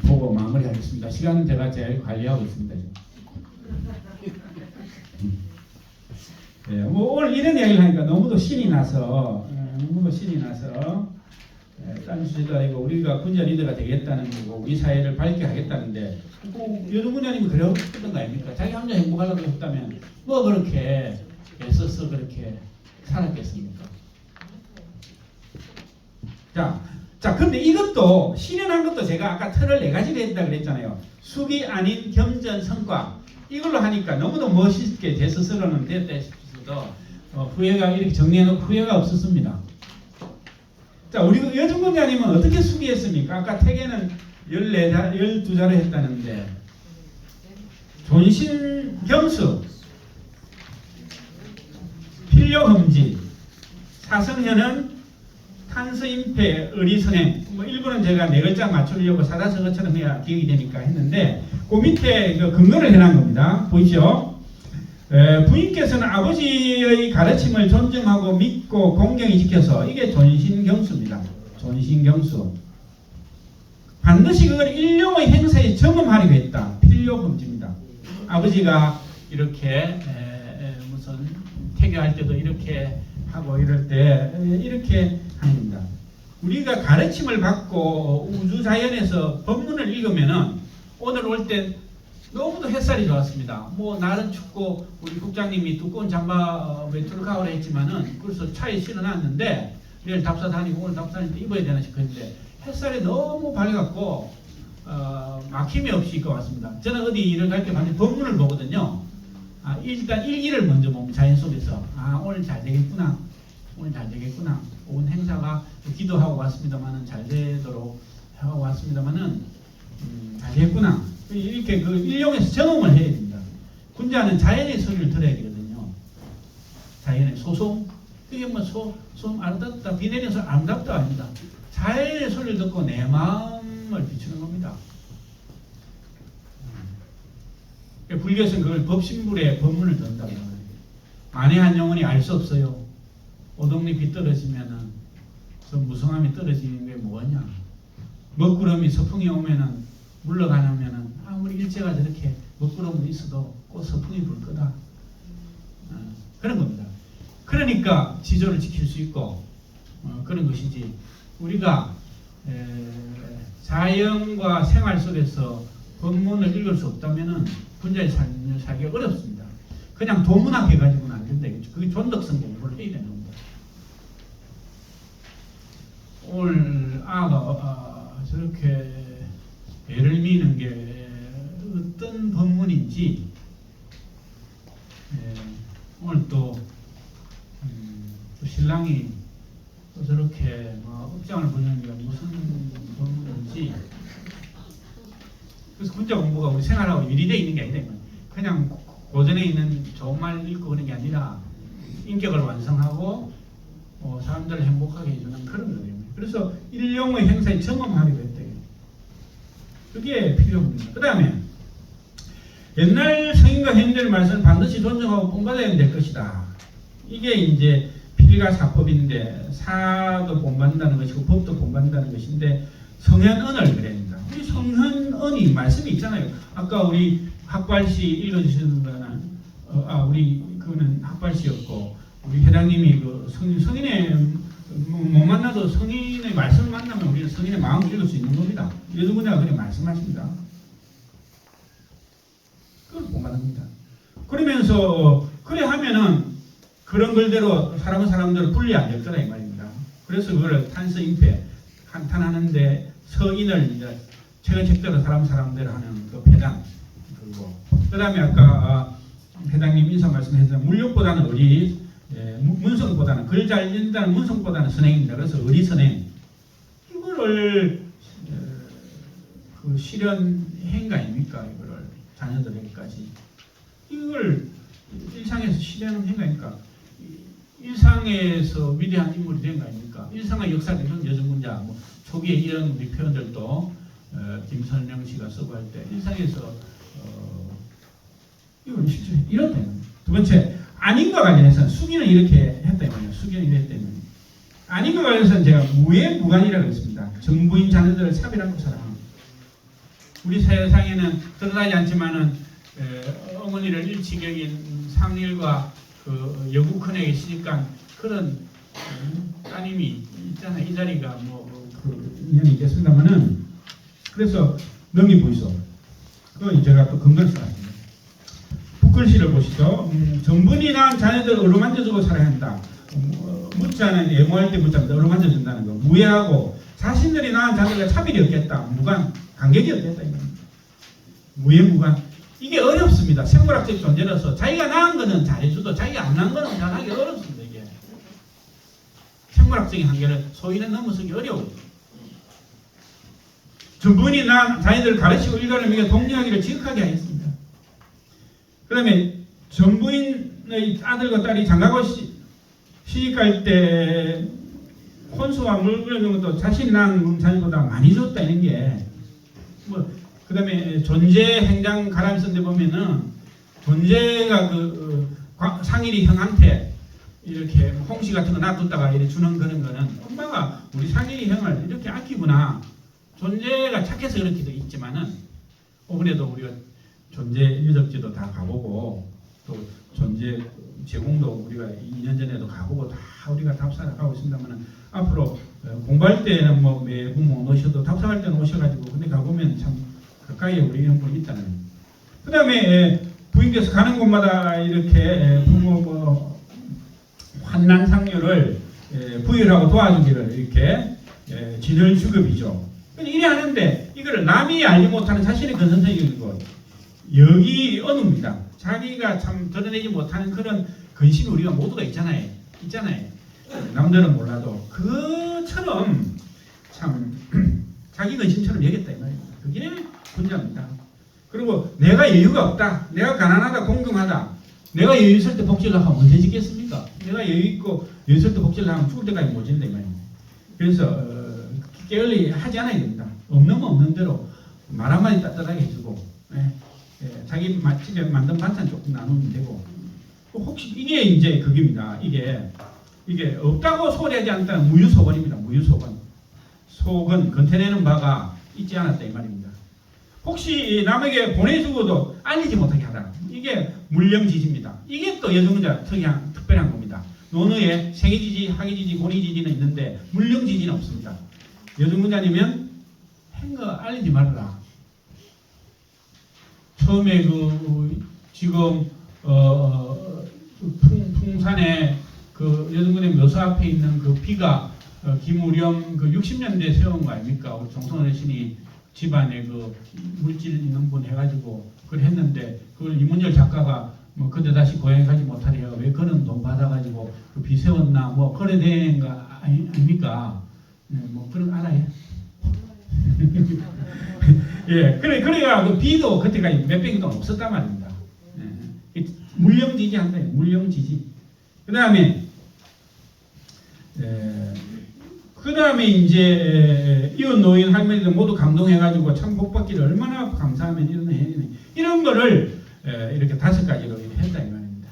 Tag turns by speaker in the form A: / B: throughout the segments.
A: 보고 마무리하겠습니다. 시간은 제가 제일 관리하고 있습니다. 뭐 오늘 이런 이야기를 하니까 너무도 신이 나서 딴 주제도 아니고 우리가 군자 리더가 되겠다는 거고 우리 사회를 밝게 하겠다는데 요즘 군자님이 그러고 싶던 거 아닙니까? 자기 혼자 행복하려고 했다면 뭐 그렇게 애써서 그렇게 살았겠습니까? 자, 근데 이것도 실현한 것도 제가 아까 틀을 4가지를 했다 그랬잖아요. 수기 아닌 겸전 성과. 이걸로 하니까 너무도 멋있게 제 스스로는 됐다 싶어서 후회가 이렇게 정리해놓고 후회가 없었습니다. 자, 우리 여중군자님은 어떻게 수기했습니까? 아까 태계는 12자로 했다는데 존신 겸수, 필요금지, 사성현은 탄서임패, 의리선행. 뭐 일부는 제가 4글자 맞추려고 사다서거처럼 해야 기억이 되니까 했는데 그 밑에 그 근거를 해놓은 겁니다. 보이시죠? 부인께서는 아버지의 가르침을 존중하고 믿고 공경히 지켜서 이게 존신경수입니다. 존신경수. 반드시 그걸 일용의 행사에 점검하려고 했다. 필요금지입니다. 아버지가 이렇게 무슨 태교할 때도 이렇게 하고 이럴 때 이렇게 하는 겁니다. 우리가 가르침을 받고 우주자연에서 법문을 읽으면은 오늘 올 때 너무도 햇살이 좋았습니다. 뭐 날은 춥고 우리 국장님이 두꺼운 잠바 외투를 가오라 했지만은 그래서 차에 실어놨는데 내일 답사 다니고 오늘 답사 다닐 때 입어야 되나 싶었는데 햇살이 너무 밝아갖고 막힘이 없이 입고 왔습니다. 저는 어디 일을 갈 때 반드시 법문을 보거든요. 일단 일기를 먼저 봅니다. 자연 속에서 오늘 잘 되겠구나. 오늘 잘 되겠구나. 온 행사가 기도하고 왔습니다만은 잘 되도록 하고 왔습니다만은 잘 되겠구나. 이렇게 그 일용에서 경험을 해야 됩니다. 군자는 자연의 소리를 들어야 되거든요. 자연의 소송. 그게 뭐 소음 아름답다, 비 내려서 아름답다 아닙니다. 자연의 소리를 듣고 내 마음을 비추는 겁니다. 불교에서는 그걸 법신불의 법문을 듣는다고 해요. 만에 한 영혼이 알 수 없어요. 오동잎이 떨어지면은 저 무성함이 떨어지는 게 뭐냐? 먹구름이 서풍이 오면은 물러가냐면은 아무리 일제가 저렇게 먹구름이 있어도 꼭 서풍이 불 거다. 그런 겁니다. 그러니까 지조를 지킬 수 있고 그런 것이지. 우리가 자연과 생활 속에서 법문을 읽을 수 없다면은 군자의 삶을 살기가 어렵습니다. 그냥 도문학 해가지고는 안 된다. 그게 존덕성 공부를 해야 되는 겁니다. 오늘 아가 저렇게 애를 미는 게 어떤 법문인지 오늘 또 신랑이 또 저렇게 업장을 부리는 게 무슨 법문인지 그래서 군자 공부가 우리 생활하고 유리되어 있는 게 아니라 그냥 고전에 있는 좋은 말 읽고 그런 게 아니라 인격을 완성하고 사람들을 행복하게 해주는 그런 거예요. 그래서 일용의 행사에 점검하려고 했대요. 그게 필요합니다. 그 다음에 옛날 성인과 행인들의 말씀을 반드시 존중하고 본받아야 될 것이다. 이게 이제 필가사법인데 사도 본받는다는 것이고 법도 본받는다는 것인데 성현언을 그래야 됩니다. 우리 성현언이 말씀이 있잖아요. 아까 우리 학발시 읽어주시는 거는 우리 그거는 학발시였고 우리 회장님이 그 성인의 못 만나도 성인의 말씀을 만나면 우리는 성인의 마음을 읽을 수 있는 겁니다. 여러분이가 그렇게 말씀하십니다. 그걸 본받는 겁니다. 그러면서 그래 하면은 그런 걸대로 사람들을 분리 안 될 거다 이 말입니다. 그래서 그걸 탄서임패 한탄하는데 서인을 이제 최근 책대로 사람대로 하는 그 폐당 그리고 그 다음에 아까 회장님 인사 말씀하셨지만 물욕보다는 의리, 문성보다는 글 잘 읽는다는 문성보다는 선행입니다. 그래서 의리 선행 이거를 그 실현행가 아닙니까? 이거를 자녀들에게까지 이걸 일상에서 실현하는 행가 아닙니까? 일상에서 위대한 인물이 된 거 아닙니까? 일상의 역사를 이런 여정군자 뭐 초기에 이런 우리 표현들도 김선영 씨가 쓰고 할 때 일상에서 이건 실제 이렇다. 두 번째 아닌과 관련해서는 수기는 이렇게 했다 이거예요. 수기는 이랬다면 아닌과 관련해서는 제가 무해무관이라고 했습니다. 정부인 자녀들을 차별하고 사랑합니다. 우리 세상에는 드러나지 않지만은 어머니를 일치격인 상일과 그 여구 큰에게 시집간 그런 따님이 있잖아요. 이 자리가 그 인연이 있겠습니다만은 그래서 능이 보이소. 그건 제가 또 근거를 써놨습니다. 북글씨를 보시죠. 정분이 낳은 자녀들 어루만져주고 살아야 한다. 무자는 애모할 때 무자입니다. 어루만져준다는 거. 무예하고 자신들이 낳은 자녀가 차별이 없겠다. 무관, 간격이 없겠다. 무예, 무관. 이게 어렵습니다. 생물학적 존재로서 자기가 낳은 거는 잘해줘도 자기가 안 낳은 거는 잘하기 어렵습니다. 이게 생물학적인 한계를 소위는 넘어서기 어려워요. 정분이 낳은 자녀들을 가르치고 일가를 먹여 독려하기를 지극하게 하였습니다. 그 다음에 정부인의 아들과 딸이 장가고 시집갈 때 혼수와 물을 넣은 것도 자신이 낳은 자녀보다 많이 줬다 이런 게 그 다음에 존재 행장 가람이 쓴 데 보면은 존재가 상일이 형한테 이렇게 홍시 같은 거 놔뒀다가 이렇게 주는 그런 거는 엄마가 우리 상일이 형을 이렇게 아끼구나. 존재가 착해서 그렇게도 있지만은 그래도 우리가 존재 유적지도 다 가보고 또 존재 제공도 우리가 2년 전에도 가보고 다 우리가 답사를 하고 있습니다만은 앞으로 공부할 때는 매부 오셔도 답사할 때는 오셔가지고 근데 가보면 참 가까이에 우리 이런 분이 있다는. 그 다음에 부인께서 가는 곳마다 이렇게 부모 환난상류를 부일하고 도와주기를 이렇게 진을 주급이죠. 이래 하는데 이걸 남이 알지 못하는 자신의 근선적인 것 여기 언어입니다. 자기가 참 드러내지 못하는 그런 근심이 우리가 모두가 있잖아요. 남들은 몰라도 그처럼 참 자기 근심처럼 여겼다 이 말입니다. 그게 군자입니다. 그리고 내가 여유가 없다. 내가 가난하다. 공경하다. 내가 여유 있을 때 복지를 하면 언제 짓겠습니까? 내가 여유 있고 여유 있을 때 복지를 하면 죽을 때까지 못 짓는다 이 말입니다. 그래서 게을리 하지 않아야 됩니다. 없는 대로 말 한마디 따뜻하게 해주고 자기 집에 만든 반찬 조금 나누면 되고 혹시 이게 이제 그겁니다. 이게 없다고 소리하지 않다는 무유소건입니다. 무유소건. 속은 건태내는 바가 있지 않았다 이 말입니다. 혹시 남에게 보내주고도 알리지 못하게 하라. 이게 물령지지입니다. 이게 또 여정자 특별한 겁니다. 논어에 생이지지, 학이지지, 고리지지는 있는데 물령지지는 없습니다. 여정문자님은 행거 알리지 말아라. 처음에 지금 풍산에 여정군의 묘소 앞에 있는 그 비가 김우령 60년대에 세운 거 아닙니까? 우리 정성원 어르신이 집안에 물질 있는 분 해가지고 그걸 했는데 그걸 이문열 작가가 그때 다시 고향에 가지 못하래요. 왜 그런 돈 받아가지고 비 세웠나 그래 된 거 아닙니까? 그런 거 알아요? 예, 그래가 비도 그때까지 몇백이 돈 없었단 말입니다. 물령지지 한다. 물령지지. 그 다음에 이제 이웃 노인 할머니들 모두 감동해가지고 참 복받기를 얼마나 감사하면 이런 거를 이렇게 5가지로 했다 이 말입니다.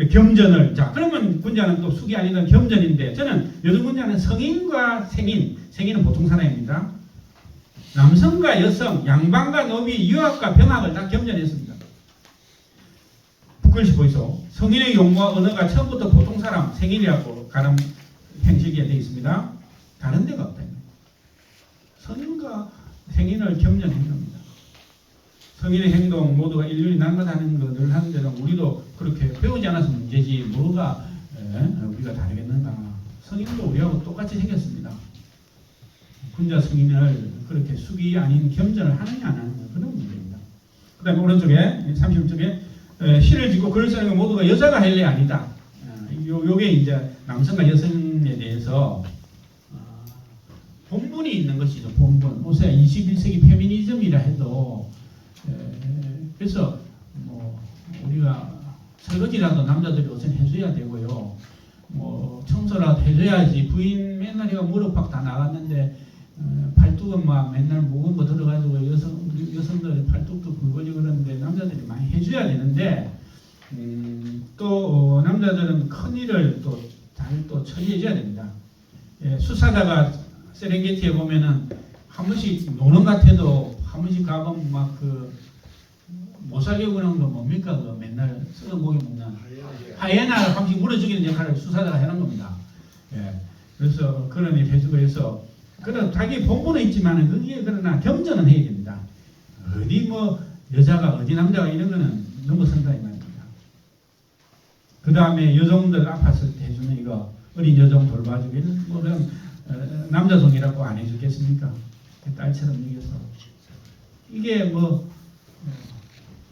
A: 겸전을 그러면 군자는 또 숙이 아니던 겸전인데 저는 요즘 군자는 성인과 생인은 보통 사람입니다. 남성과 여성, 양반과 노비, 유학과 병학을 다 겸전했습니다. 북글씨 보이소. 성인의 용어와 언어가 처음부터 보통 사람, 생인이라고 가름 행식에 되어 있습니다. 다른 데가 없다. 성인과 생인을 겸전한 겁니다. 성인의 행동 모두가 인륜이 닮아다는 것을 하는데도 우리도 그렇게 배우지 않아서 문제지 뭐가 우리가 다르겠는가. 성인도 우리하고 똑같이 생겼습니다. 군자 성인을 그렇게 숙이 아닌 겸전을 하느냐 안 하느냐 그런 문제입니다. 그 다음에 오른쪽에 30쪽에 시를 짓고 글을 쓰는 건 모두가 여자가 할 일 아니다. 요게 이제 남성과 여성에 대해서 본분이 있는 것이죠. 본분. 요새 21세기 페미니즘이라 해도 그래서 우리가 설거지라도 남자들이 우선 해줘야 되고요. 청소라도 해줘야지. 부인 맨날 이가 무릎팍 다 나갔는데 팔뚝은 막 맨날 무거운 거 들어가지고 여성들 팔뚝도 굵어지고 그러는데 남자들이 많이 해줘야 되는데 또 남자들은 큰 일을 또 잘 또 처리해줘야 됩니다. 수사자가 세렝게티에 보면은 한 번씩 노는 것 같아도 한 번씩 가면 막 못 살려고 하는 거 뭡니까? 그 맨날 썩은 고기 먹는 하이에나를 한 번씩 물어 죽이는 역할을 수사자가 해놓은 겁니다. 예. 그래서 그런 일 해주고 해서 그런 자기 본분은 있지만은 그게 그러나 겸전은 해야 됩니다. 어디 뭐 여자가 어디 남자가 이런 거는 넘어선다 이 말입니다. 그 다음에 여성들 아팠을 때 해주는 이거 어린 여성 돌봐주기는 뭐 그런 남자성이라고 안 해주겠습니까? 딸처럼 여겨서 이게 뭐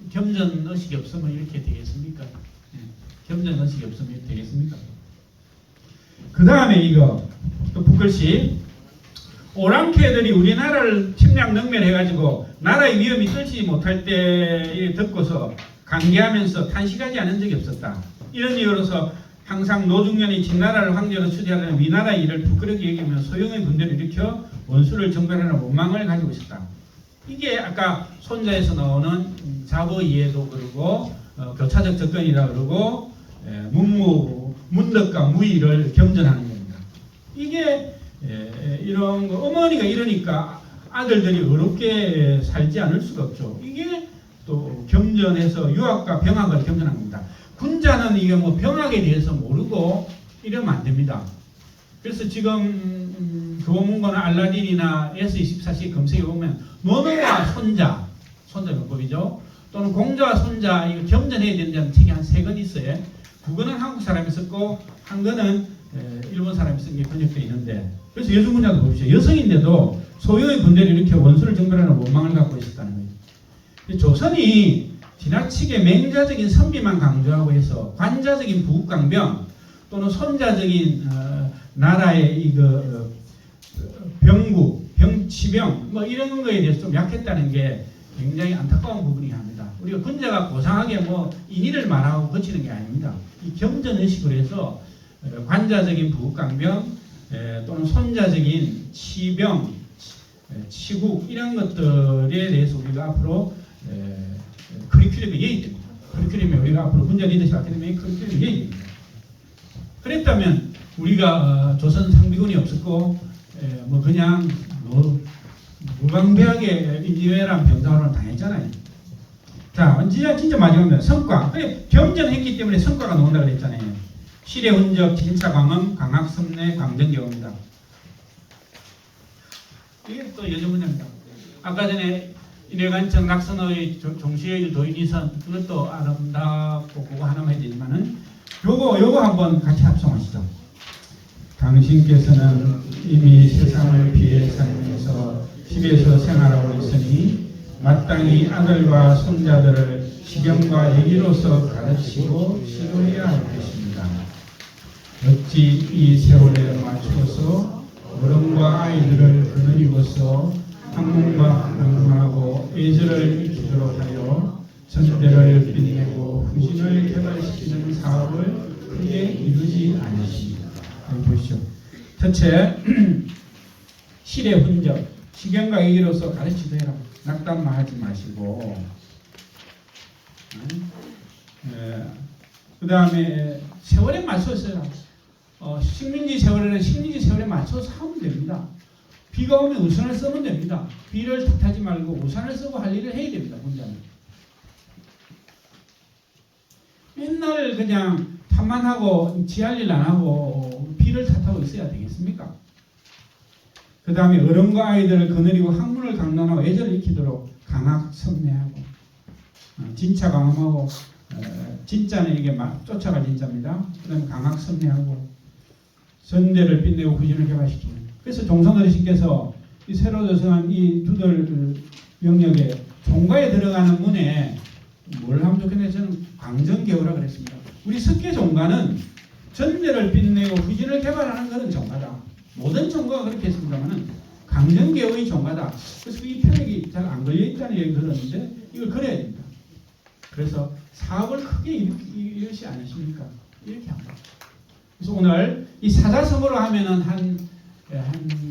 A: 겸전 의식이 없으면 이렇게 되겠습니까? 겸전 의식이 없으면 이렇게 되겠습니까? 그 다음에 이거 또 북글씨 오랑캐들이 우리나라를 침략 능멸해가지고 나라의 위험이 떨치지 못할 때 듣고서 강개하면서 탄식하지 않은 적이 없었다. 이런 이유로서 항상 노중년이 진나라를 황제로 추대하려는 위나라의 일을 부끄럽게 여기며 소용의 군대를 일으켜 원수를 정벌하는 원망을 가지고 있었다. 이게 아까 손자에서 나오는 자보이해도 그러고 교차적 접근이라 그러고 문덕과 무의를 겸전하는 겁니다. 이게 이런 거 어머니가 이러니까 아들들이 어렵게 살지 않을 수가 없죠. 이게 또 겸전해서 유학과 병학을 겸전한 겁니다. 군자는 이게 뭐 병학에 대해서 모르고 이러면 안 됩니다. 그래서 지금 교문고나 알라딘이나 S24시 검색해 보면 노노와 손자 명법이죠. 또는 공자와 손자 이거 겸전해야 된다는 책이 한 3권 있어요. 2권은 한국 사람이 썼고 한 권은 일본 사람이 쓴 게 번역되어 있는데 그래서 여성군자도 보십시오. 여성인데도 소유의 군대를 이렇게 원수를 정벌하는 원망을 갖고 있었다는 거예요. 조선이 지나치게 맹자적인 선비만 강조하고 해서 관자적인 부국강병 또는 손자적인 나라의 이거 병국, 병치병 뭐 이런 거에 대해서 좀 약했다는 게 굉장히 안타까운 부분이긴 합니다. 우리가 군자가 고상하게 뭐 인의를 말하고 거치는 게 아닙니다. 이 겸전의식으로 해서 관자적인 부국강병 또는 손자적인 치병, 치국 이런 것들에 대해서 우리가 앞으로 커리큘럼에 예의됩니다. 커리큘럼에 우리가 앞으로 군자 리더십 아카데미의 커리큘럼에 예의됩니다. 그랬다면 우리가 조선 상비군이 없었고 뭐 그냥 무방비하게 인지회란 병사호를 당했잖아요. 자, 진짜 마지막입니다. 성과. 겸전했기 때문에 성과가 나온다 그랬잖아요. 시대 흔적, 진차 광음, 강학 섭내, 광정경입니다. 이게 또 여전 문제입니다. 아까 전에 일회관청 낙선의 종시의 도인이선 그것도 아름답고 그거 하나만 해야 되지만은 요거 한번 같이 합성하시죠. 당신께서는 이미 세상을 피해 살면서 집에서 생활하고 있으니 마땅히 아들과 손자들을 시경과 예기로서 가르치고 지도해야 할 것입니다. 어찌 이 세월에 맞추어서 어른과 아이들을 거느리고서 학문과 공부하고 예절을 기초로 하여 전대를 빛내고 후진을 개발시키는 사업을 크게 이루지 않으십니다. 보시죠. 첫째, 실의 흔적, 시경과 예기로서 가르치도 해라. 낙담만 하지 마시고 그 다음에 세월에 맞춰서 식민지 세월에는 식민지 세월에 맞춰서 하면 됩니다. 비가 오면 우산을 쓰면 됩니다. 비를 탓하지 말고 우산을 쓰고 할 일을 해야 됩니다. 군자는. 맨날 그냥 탓만 하고 지할 일 안 하고 비를 탓하고 있어야 되겠습니까? 그 다음에 어른과 아이들을 거느리고 학문을 강론하고 예절을 익히도록 강학 섭내하고 진차 강함하고 진짜는 이게 막 쫓아갈 진짜입니다. 그 다음에 강학 섭내하고 전대를 빛내고 후진을 개발시키는. 그래서 종선어르신께서 이 새로 조성한 이 두들 영역에 종가에 들어가는 문에 뭘 하면 좋겠냐 저는 광정개호라 그랬습니다. 우리 석계 종가는 전대를 빛내고 후진을 개발하는 것은 종가다. 모든 종가가 그렇게 했습니다만은 강정개호의 종가다. 그래서 이 표력이 잘 안 걸려 있다는 얘기 들었는데 이걸 그려야 됩니다. 그래서 사업을 크게 이루시 않으십니까? 이렇게 합니다. 그래서 오늘 이 사자성어로 하면은 한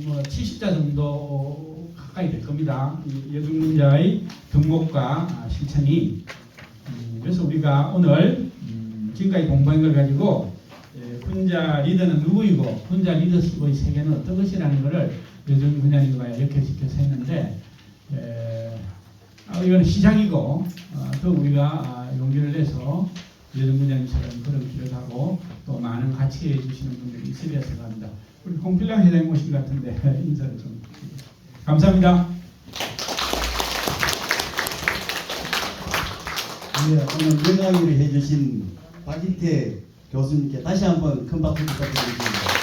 A: 뭐 70자 정도 가까이 될 겁니다. 여중문자의 등록과 실천이. 그래서 우리가 오늘 지금까지 공부한 걸 가지고 군자 리더는 누구이고 군자 리더십의 세계는 어떤 것이라는 것을 여정 군자님과 이렇게 지켜서 했는데 이건 시작이고 또 우리가 용기를 내서 여정 군자님처럼 그런 길을 가고 또 많은 같이 해주시는 분들이 있으리라 생각합니다. 우리 홍필랑 회장님 모신 것 같은데 인사를 좀 감사합니다.
B: 네, 오늘 명강의를 해주신 박인태 교수님께 다시 한번 큰 박수 부탁드리겠습니다.